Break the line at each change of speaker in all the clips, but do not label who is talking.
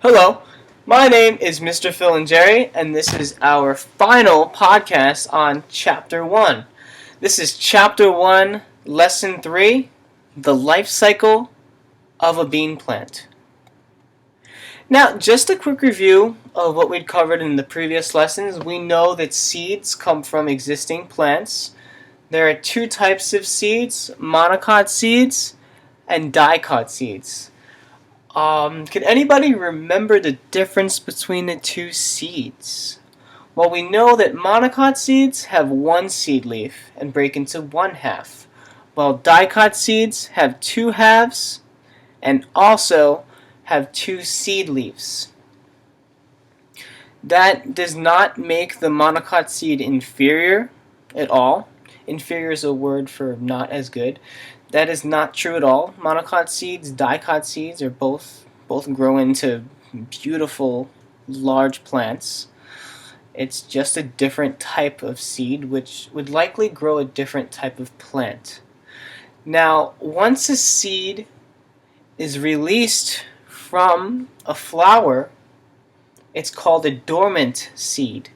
Hello, my name is Mr. Phil and Jerry, and this is our final podcast on Chapter 1. This is Chapter 1, Lesson 3, The Life Cycle of a Bean Plant. Now, just a quick review of what we'd covered in the previous lessons. We know that seeds come from existing plants. There are two types of seeds, monocot seeds and dicot seeds. Can anybody remember the difference between the two seeds? Well, we know that monocot seeds have one seed leaf and break into one half, while dicot seeds have two halves and also have two seed leaves. That does not make the monocot seed inferior at all. Inferior is a word for not as good. That is not true at all. Monocot seeds, dicot seeds are both grow into beautiful large plants. It's just a different type of seed which would likely grow a different type of plant. Now, once a seed is released from a flower, it's called a dormant seed.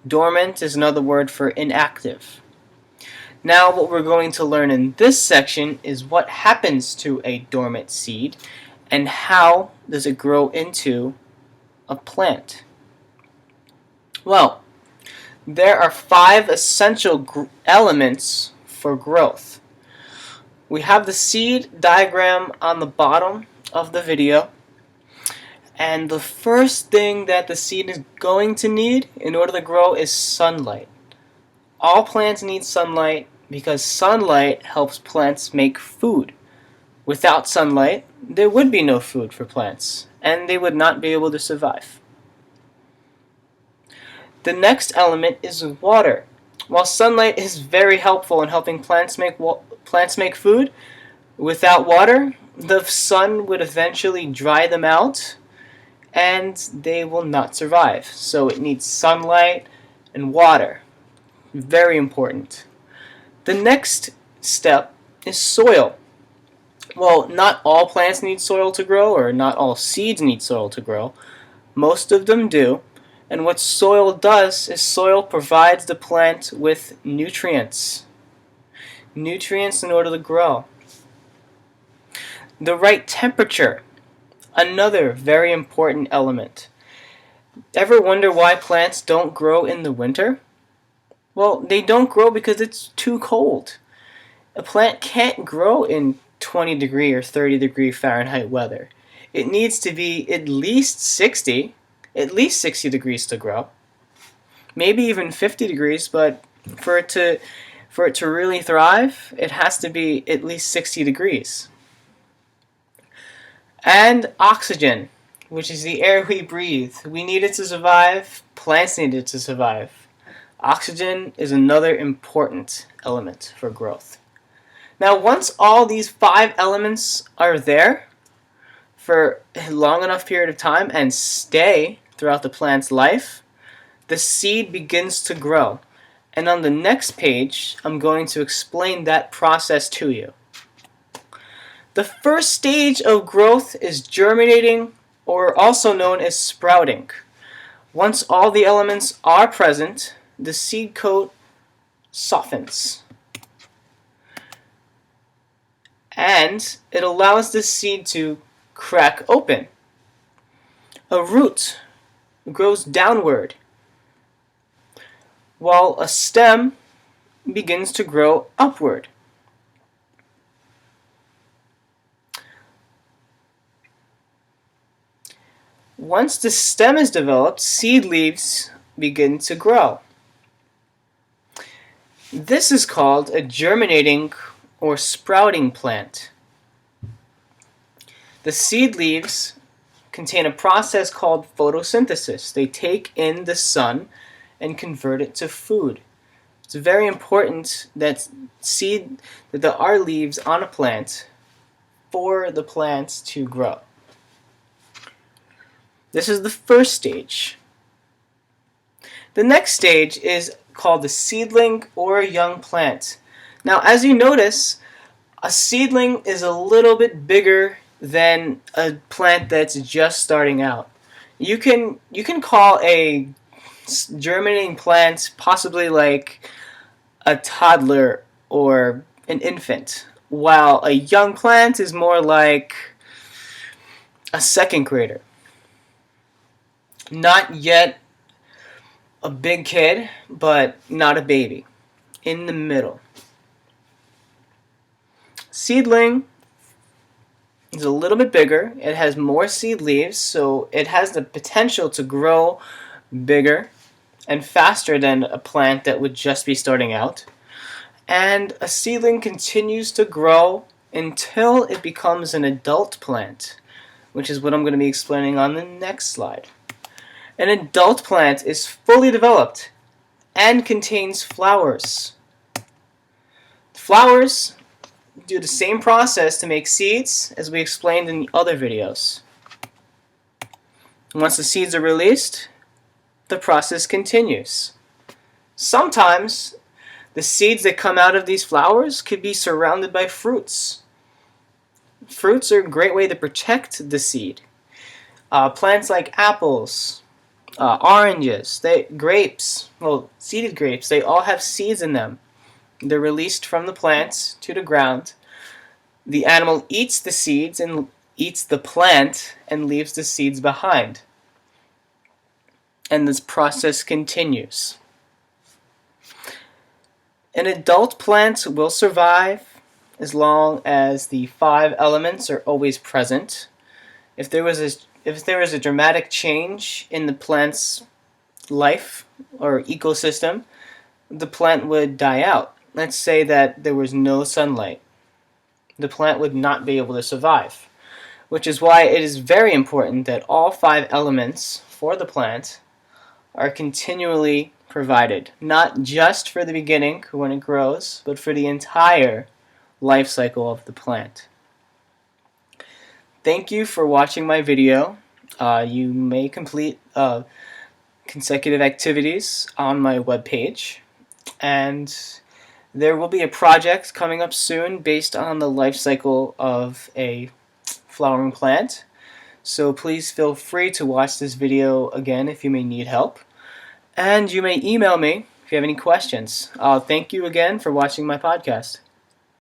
Dormant is another word for inactive. Now what we're going to learn in this section is what happens to a dormant seed and how does it grow into a plant. Well, there are 5 essential elements for growth. We have the seed diagram on the bottom of the video, and the first thing that the seed is going to need in order to grow is sunlight. All plants need sunlight because sunlight helps plants make food. Without sunlight, there would be no food for plants, and they would not be able to survive. The next element is water. While sunlight is very helpful in helping plants make food, without water, the sun would eventually dry them out, and they will not survive. So it needs sunlight and water. Very important. The next step is soil. Well, not all plants need soil to grow, or not all seeds need soil to grow. Most of them do. And what soil does is soil provides the plant with nutrients. Nutrients in order to grow. The right temperature. Another very important element. Ever wonder why plants don't grow in the winter? Well, they don't grow because it's too cold. A plant can't grow in 20 degree or 30 degree Fahrenheit weather. It needs to be at least 60 degrees to grow. Maybe even 50 degrees, but for it to really thrive, it has to be at least 60 degrees. And oxygen, which is the air we breathe. We need it to survive. Plants need it to survive. Oxygen is another important element for growth. Now, once all these 5 elements are there for a long enough period of time and stay throughout the plant's life, the seed begins to grow. And on the next page, I'm going to explain that process to you. The first stage of growth is germinating, or also known as sprouting. Once all the elements are present, the seed coat softens. And it allows the seed to crack open. A root grows downward, while a stem begins to grow upward. Once the stem is developed, seed leaves begin to grow. This is called a germinating or sprouting plant. The seed leaves contain a process called photosynthesis. They take in the sun and convert it to food. It's very important that there are leaves on a plant for the plant to grow. This is the first stage. The next stage is called the seedling or young plant. Now, as you notice, a seedling is a little bit bigger than a plant that's just starting out. You can call a germinating plant possibly like a toddler or an infant, while a young plant is more like a second grader. Not yet a big kid, but not a baby. In the middle. Seedling is a little bit bigger. It has more seed leaves, so it has the potential to grow bigger and faster than a plant that would just be starting out. And a seedling continues to grow until it becomes an adult plant, which is what I'm going to be explaining on the next slide. An adult plant is fully developed and contains flowers. Flowers do the same process to make seeds as we explained in the other videos. Once the seeds are released, the process continues. Sometimes the seeds that come out of these flowers could be surrounded by fruits. Fruits are a great way to protect the seed. Plants like apples, oranges, grapes, seeded grapes, they all have seeds in them. They're released from the plants to the ground. The animal eats the seeds and eats the plant and leaves the seeds behind. And this process continues. An adult plant will survive as long as the 5 elements are always present. If there was a dramatic change in the plant's life or ecosystem, the plant would die out. Let's say that there was no sunlight. The plant would not be able to survive, which is why it is very important that all 5 elements for the plant are continually provided, not just for the beginning when it grows, but for the entire life cycle of the plant. Thank you for watching my video. You may complete consecutive activities on my webpage, and there will be a project coming up soon based on the life cycle of a flowering plant. So please feel free to watch this video again if you may need help. And you may email me if you have any questions. Thank you again for watching my podcast.